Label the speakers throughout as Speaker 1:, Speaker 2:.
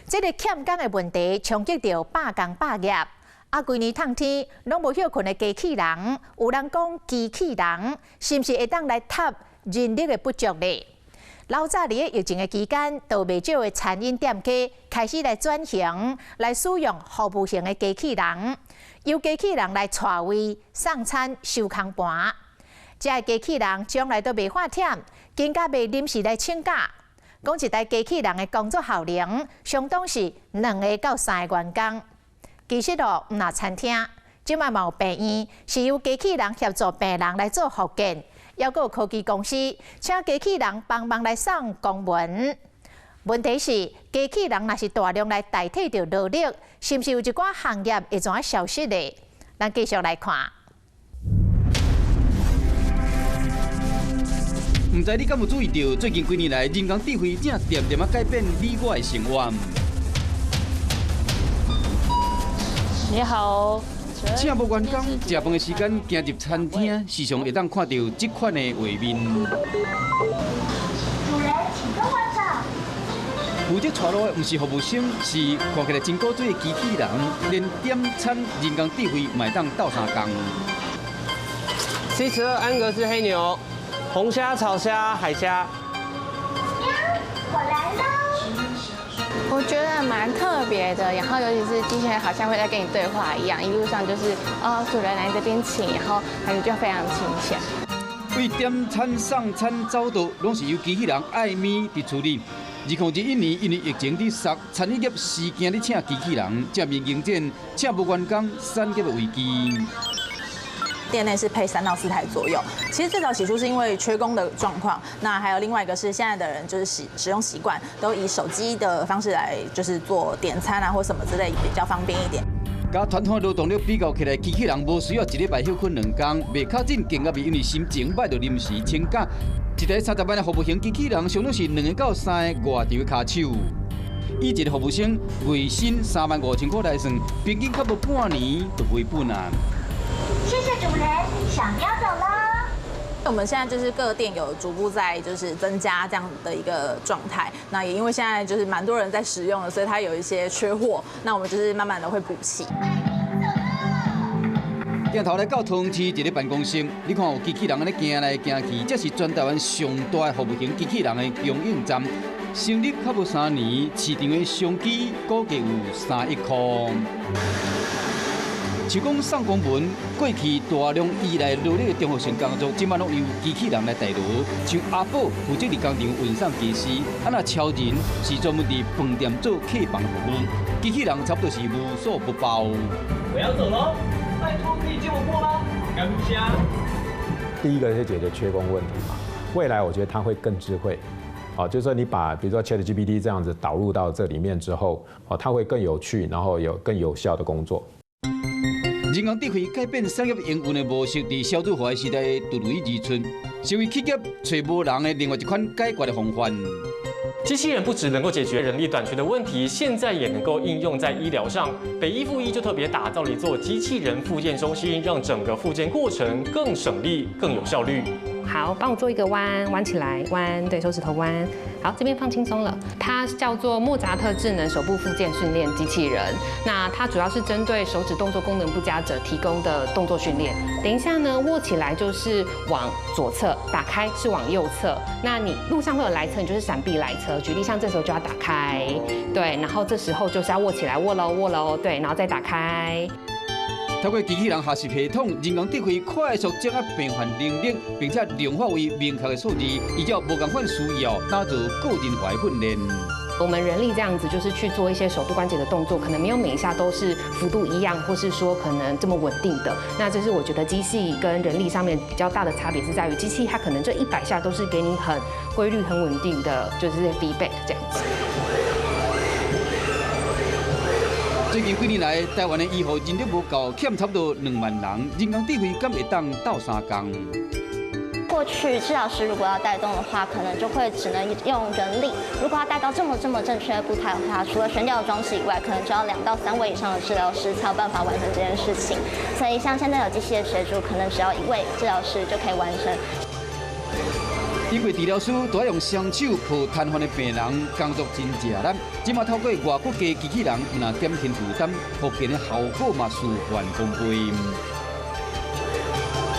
Speaker 1: 这个欠工的问题冲击到百工百业。规年冬天拢无休困的机器人，有人讲机器人是毋是会当来搭人力的不足呢？老早伫疫情的期间，都未少的餐饮店家开始来转型，来使用服务型的机器人，由机器人来带位、送餐、收空盘。这个机器人将来都袂发忝，更加袂临时来请假。讲一台机器人的工作效能，相当是2个到3个员工。其实哦，毋若餐厅，即卖嘛有病院，是由机器人协助病人来做复健，还有科技公司请机器人帮忙来送公文。问题是，机器人若是大量来代替着劳力，是毋是有一寡行业会怎啊消失呢？咱继续来看。
Speaker 2: 唔知你敢有注意到，最近几年来，人工智慧正渐渐改变你我的生活。
Speaker 3: 你好，
Speaker 2: 请无员工食饭的时间行入餐厅，时常会当看到这款的画面。
Speaker 4: 主人，请跟我走。
Speaker 2: 负责带路的不是服务生，是看起来真古锥的机器人，连点餐人工智慧嘛会当斗相共。
Speaker 5: 72安格斯黑牛，红虾、炒虾、海虾。
Speaker 4: 喵，我来喽。
Speaker 3: 我觉得蛮特别的，然后尤其是机器人好像会在跟你对话一样，一路上就是主人来这边请，然后感觉就非常亲切。
Speaker 2: 为点餐、送餐、走道，拢是由机器人艾米伫处理。2021年因为疫情伫杀，餐饮业时行咧请机器人，正面迎战请无员工产业的危机。
Speaker 6: 店内是配3到4台左右。其实最早起初是因为缺工的状况，那还有另外一个是现在的人就是使用习惯都以手机的方式来就是做点餐啊或什么之类比较方便一点。
Speaker 2: 甲传统劳动力比较起来，机器人无需要1礼拜休困2天，袂较紧，更加袂因为心情歹就临时请假。一台30万的服务型机器人，上多是2个到3个外场的卡手。以一个服务生月薪35000块来算，平均较无半年就回本啊。
Speaker 4: 谢谢主人，小喵走喽。
Speaker 6: 我们现在就是各店有逐步在就是增加这样的一个状态，那也因为现在就是蛮多人在使用的，所以它有一些缺货，那我们就是慢慢的会补齐。
Speaker 2: 镜头来到桃园市一个办公室，你看有机器人安尼行来行去，这是全台湾上大的服务型机器人的供应站。成立较无3年，市场的商机估计有3亿块。像讲送公文，过去大量依赖劳力的综合性工作，今晚拢由机器人来代劳。像阿宝负责伫工厂运送技师，那超人是专门伫饭店做客房服务，机器人差不多是无所不包。
Speaker 7: 我要走喽，拜托可以接我过吗？感谢。
Speaker 8: 第一个是解决缺工问题嘛，未来我觉得它会更智慧。就是说你把比如说 ChatGPT 这样子导入到这里面之后，它会更有趣，然后有更有效的工作。
Speaker 2: 人工智慧改变产业营运的模式，在少子化的时代突如其出，成为企业找无人的另外一款解决的方法。
Speaker 9: 机器人不只能够解决人力短缺的问题，现在也能够应用在医疗上。北医附一就特别打造了一座机器人复健中心，让整个复健过程更省力、更有效率。
Speaker 10: 好，帮我做一个弯，弯起来，弯，对手指头弯。好，这边放轻松了。它叫做莫扎特智能手部复健训练机器人。那它主要是针对手指动作功能不佳者提供的动作训练。等一下呢，握起来就是往左侧，打开是往右侧。那你路上会有来车，你就是闪避来车。举例像这时候就要打开，对，然后这时候就是要握起来，握喽，握喽，对，然后再打开。
Speaker 2: 透过机器人学习系统，人工智慧快速掌握病患能力，并且量化为明确的数字，依照无同款需要打造个人化训练。
Speaker 10: 我们人力这样子就是去做一些手部关节的动作，可能没有每一下都是幅度一样，或是说可能这么稳定的。那这是我觉得机器跟人力上面比较大的差别，是在于机器它可能这100下都是给你很规律、很稳定的，就是 feedback 这样子。
Speaker 2: 最近几年来，台湾的医护人力无够，欠差不多2万人。人工智慧敢会当斗3工？
Speaker 11: 过去治疗师如果要带动的话，可能就会只能用人力。如果要带到这么正确的步态的话，除了悬吊装置以外，可能就要2到3位以上的治疗师才有办法完成这件事情。所以像现在有机器的协助，可能只要1位治疗师就可以完成。
Speaker 2: 因因为治疗师都要用双手抱瘫痪的病人，工作真吃力。即马透过外国家机器人，拿减轻负担，复健的效果嘛事半功倍。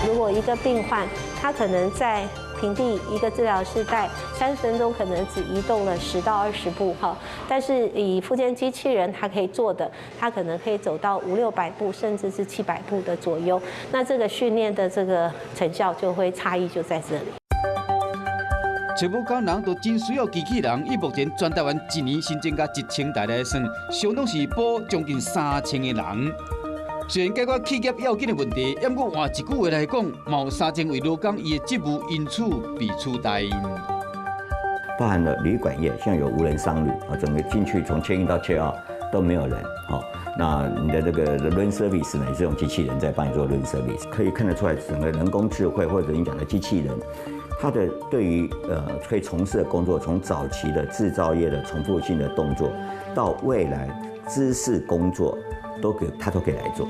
Speaker 12: 如果一个病患，他可能在平地一个治疗师带30分钟，可能只移动了10到20步哈，但是以复健机器人，它可以做的，它可能可以走到500-600步，甚至是700步的左右。那这个训练的这个成效就会差异就在这里。
Speaker 2: 找不到人都真需要机器人，以目前全台湾一年新增加1000台来算，相当是补将近3000个人。虽然解决企业要紧的问题，不过换一句话来讲，有3000位劳工伊的职务因此被取代。
Speaker 13: 包含了旅馆业，现在有无人商旅啊，整个进去从check in到check out都没有人，好，那你的这个 room service 呢，也是用机器人在帮你做 room service， 可以看得出来，整个人工智慧或者你讲的机器人，它的对于可以从事的工作，从早期的制造业的重复性的动作，到未来知识工作。他都可以来做，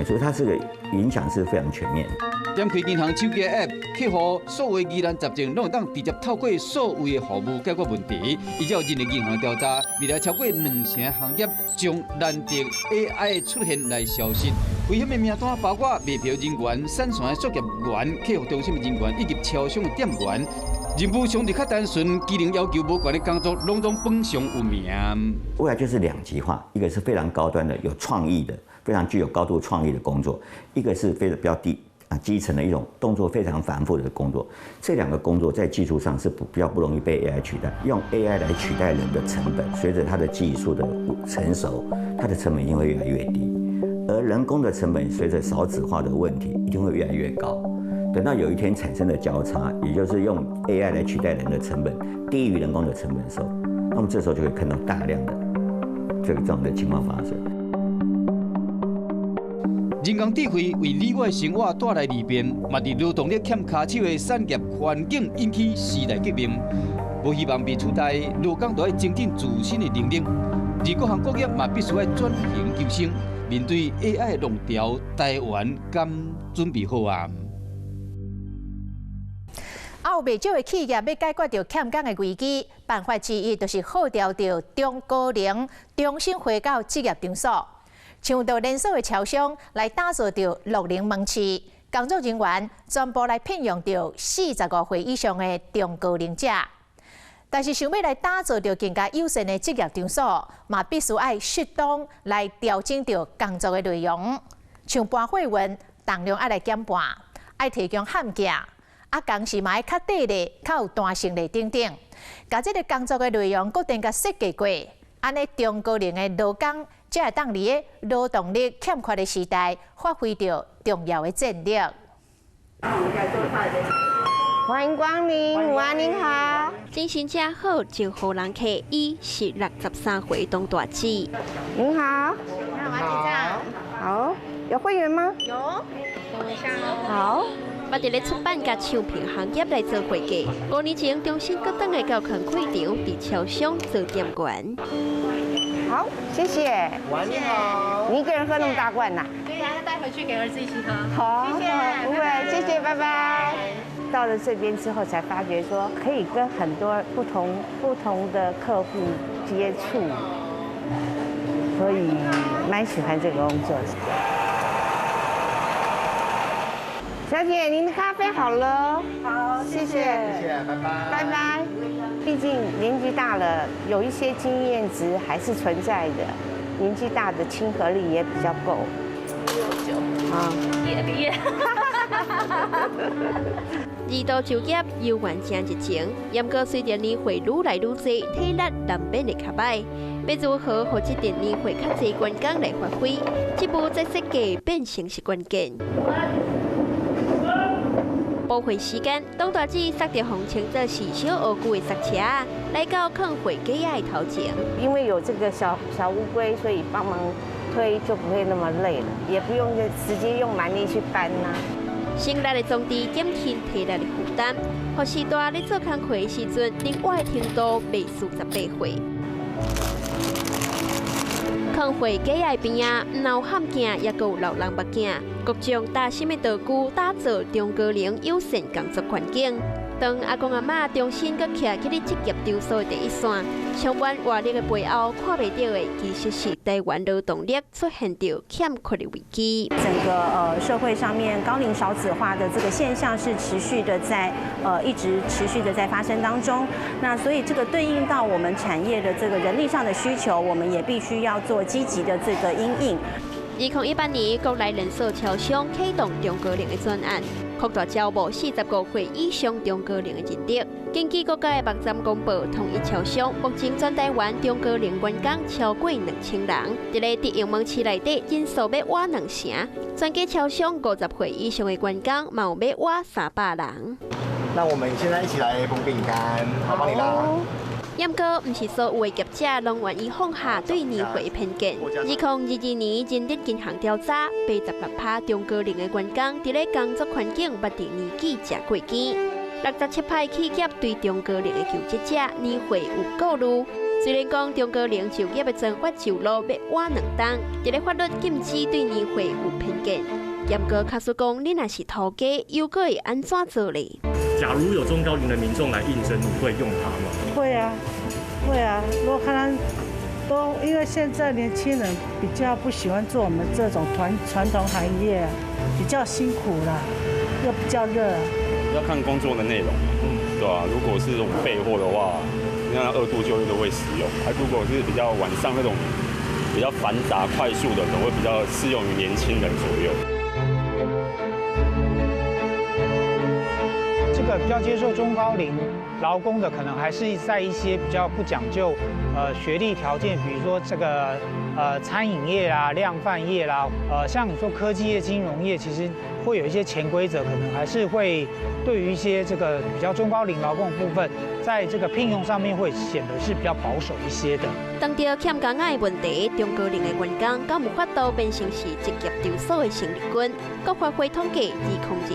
Speaker 13: 所以它这个影响是非常全面的。
Speaker 2: 点开银行手机的 App， 客户所有疑难杂症，拢会当直接透过所谓的服务解决问题。依照人力银行调查，未来超过2000行业将难得 AI 出现来消失。危险的名单包括卖票人员、散船的作业员、客服中心的人员以及超商的店员。任务相对较单纯，技能要求无悬的工作，拢榜上有名。
Speaker 13: 未来就是2极化，一个是非常高端的、有创意的、非常具有高度创意的工作，一个是比较基层的一种动作非常繁复的工作。这2个工作在技术上是比较不容易被 AI 取代。用 AI 来取代人的成本，随着它的技术的成熟，它的成本一定会越来越低。而人工的成本随着少子化的问题，一定会越来越高。等到有一天产生的交叉，也就是用 AI 来取代人的成本低于人工的成本的时候，那么这时候就会看到大量的这样的情况发生。
Speaker 2: 人工智慧为你我的生活带来利便，嘛伫劳动力欠卡手的产业环境引起时代革命。无希望被取代，劳工都要精进自身的能力，而各行各业嘛必须要转型求生。面对 AI 的浪潮，台湾敢准备好啊？
Speaker 1: 有不少的企业要解决掉欠工的危机，办法之一就是号召到中高龄重新回到职业场所，像到连锁的超商来打造到60门市，工作人员全部来聘用到45岁以上的中高龄者。但是想要来打造到更加友善的职业场所，嘛必须要适当来调整到工作的内容，像搬货运，重量要来减半，要提供焊架。工时嘛要较短的、较有弹性的等等，把这个工作的内容固定甲设计过，安尼中高龄的劳工才会当伫个劳动力欠缺的时代，发挥到重要的战力。
Speaker 14: 欢迎光临，午安您好。
Speaker 15: 精神真好，就好人客伊是63岁当大姐。
Speaker 14: 您好，
Speaker 15: 你好，王姐长。
Speaker 14: 好，有会员吗？
Speaker 15: 有，等一下哦。
Speaker 14: 好。
Speaker 15: 我伫咧出版甲唱片行业来做会计，5年前重新搁登来到垦墾场，伫超商做店员。
Speaker 14: 好，谢谢。
Speaker 15: 晚你好。
Speaker 14: 你一个人喝那么大罐呐？
Speaker 15: 对呀，带回去给儿子一起喝。
Speaker 14: 好，
Speaker 15: 谢谢，
Speaker 14: 不会，谢谢，拜拜。到了这边之后，才发觉说可以跟很多不同的客户接触，所以蛮喜欢这个工作的。小姐，您的咖啡好了。
Speaker 15: 好，
Speaker 14: 谢谢。
Speaker 15: 谢谢，拜拜。
Speaker 14: 拜拜。毕竟年纪大了，有一些经验值还是存在的，年纪大的亲和力也比较够。69啊，
Speaker 15: 也。二度就业又完成热情，不过随着年岁愈来愈多，体力难免会较歹。要如何让这段年岁较侪员工来发挥，职务在设计变成是关键。补会时间，董大姐塞着红称作是小乌龟的塞车，来到垦会鸡仔头前。
Speaker 14: 因为有这个小乌龟，所以帮忙推就不会那么累了，也不用直接用蛮力去搬呐。
Speaker 15: 省力的装置减轻体力的负担，让时代咧做工课的时阵，另外的程度袂输18岁。垦会鸡仔边啊，唔有罕见，也有老人目镜，各种大型的道具打造中高龄友善工作环境。当阿公阿嬷重新搁徛起咧职业住所的第一线，上班活力的背后，看袂到的其实是台湾劳动力出现着欠缺的危机。
Speaker 16: 整个社会上面高龄少子化的这个现象是持续的在一直持续的在发生当中。那所以这个对应到我们产业的这个人力上的需求，我们也必须要做积极的这个因应。
Speaker 15: 2018年，国内人寿超商启动中高龄的专案，扩大招募45岁以上中高龄的人力。根据国家的网站公布，统一超商目前全台湾中高龄员工超过2000人，在咧直营门市内底人数要挖2成，全家超商50岁以上的员工嘛有要挖300人。
Speaker 17: 那我们现在一起来封饼干，我帮你拉。
Speaker 15: 不过，不是所有的业者拢愿意放下对年岁的偏见。2022年人力银行调查，86%中高龄的员工伫咧工作环境捌伫年纪食过甜。67%企业对中高龄的求职者年岁有顾虑。虽然讲中高龄就业的增发就路要晚2档，伫咧法律禁止对年岁有偏见。不过，卡说讲，你若是头家，又该会安怎做呢？
Speaker 9: 假如有中高龄的民众来应征，你会用他吗？
Speaker 18: 会啊，会啊。如果看他都因为现在年轻人比较不喜欢做我们这种传统行业啊，比较辛苦啦，又比较热。
Speaker 19: 要看工作的内容，对吧？如果是这种备货的话，那2度就业都会使用。如果是比较晚上那种比较繁杂、快速的，可能会比较适用于年轻人左右。
Speaker 20: 这个比较接受中高龄劳工的，可能还是在一些比较不讲究学历条件，比如说这个餐饮业啦、量贩业啦，像你说科技业、金融业，其实会有一些潜规则，可能还是会对于一些这个比较中高龄劳工的部分，在这个聘用上面会显得是比较保守一些的。
Speaker 15: 当着欠工仔的问题，中高龄的员工敢有法度变成是职业住所的生力军？国发会统计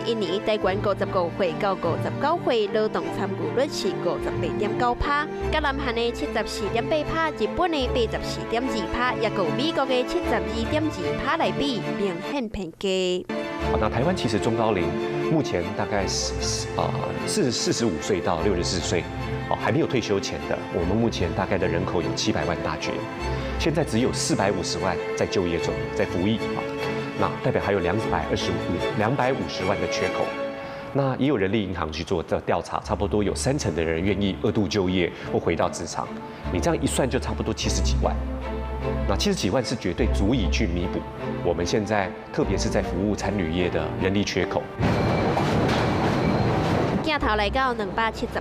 Speaker 15: ，2021年台湾55岁到59岁劳动参与率是58.9%，甲南韩的74.8%、日本的84.2%，也跟美国的72.2%来比，明显偏低。
Speaker 21: 那台湾其实中高龄目前大概45岁到64岁，还没有退休前的，我们目前大概的人口有700万大军，现在只有450万在就业中，在服役啊，那代表还有250万的缺口。那也有人力银行去做的调查，差不多有30%的人愿意2度就业或回到职场，你这样一算就差不多70几万。那70几万是绝对足以去弥补我们现在特别是在服务餐旅业的人力缺口。
Speaker 15: 镜头来到270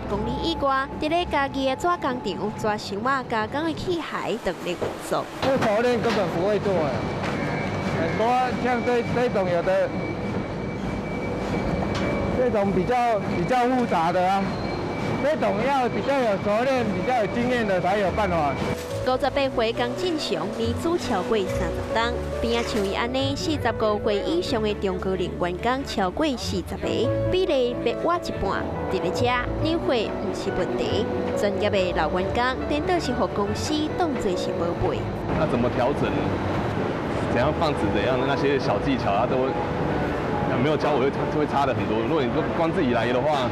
Speaker 15: 公里以外，伫咧家己的纸工厂抓箱仔加工的器械等咧运作。
Speaker 22: 不熟练根本不会做啊，很多像这种有的这种比较复杂的啊，这种要比较有熟练、比较有经验的才有办法。
Speaker 15: 58岁刚进祥，年资超过30档，边仔像伊安尼45岁以上的中高龄员工超过40个，比例要挖一半。伫咧遮，年岁不是问题，专业的老员工颠倒是互公司当作是宝贝。
Speaker 19: 那怎么调整？怎样放置？怎样的那些小技巧，他都没有教我，就会差的很多。如果你说光自己来的话，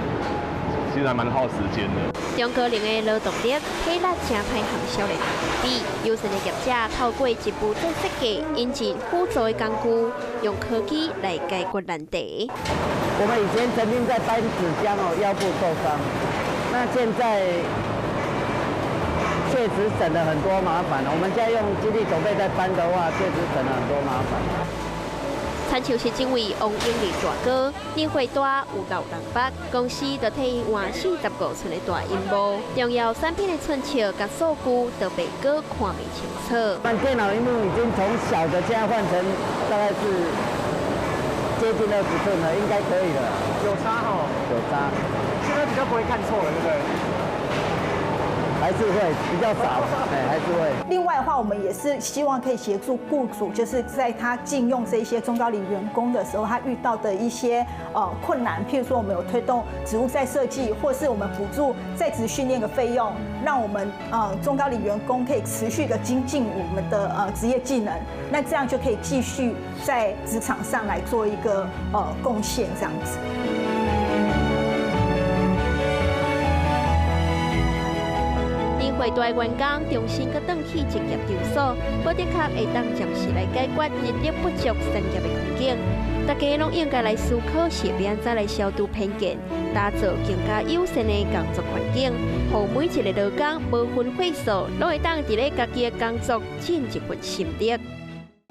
Speaker 19: 其实还蛮耗时间的。
Speaker 15: 中高龄的劳动力体力真歹行销的比，优胜的业者透过一步再设计，引进辅助的工具，用科技来解决难题。
Speaker 22: 我们以前曾经在搬纸箱腰部受伤，那现在确实省了很多麻烦。我们现在用肌力手背在搬的话，确实省了很多麻烦。
Speaker 15: 产销是政委王英利大哥，年岁大有6人8，公司就替伊换45寸的大荧幕，重要产品的寸尺甲数据都被哥看未清楚。
Speaker 22: 那电脑荧幕已经从小的现在换成大概是接近20寸了，应该可以了。
Speaker 20: 有差哈？
Speaker 22: 有差。
Speaker 20: 现在比较不会看错了，对不对？
Speaker 22: 还是会比较少，还是会。
Speaker 23: 另外的话，我们也是希望可以协助雇主，就是在他禁用这些中高龄员工的时候，他遇到的一些困难，譬如说我们有推动职务再设计，或是我们补助在职训练的费用，让我们中高龄员工可以持续的精进我们的职业技能，那这样就可以继续在职场上来做一个贡献，这样子。
Speaker 15: 会大员工重新搁转去职业场所，保的确会当暂时来解决人力不足产业的困境。大家拢应该来思考是要安怎来消除偏见，打造更加友善的工作环境，让每一个劳工无分岁数，拢会当伫咧家己的工作尽一份心力。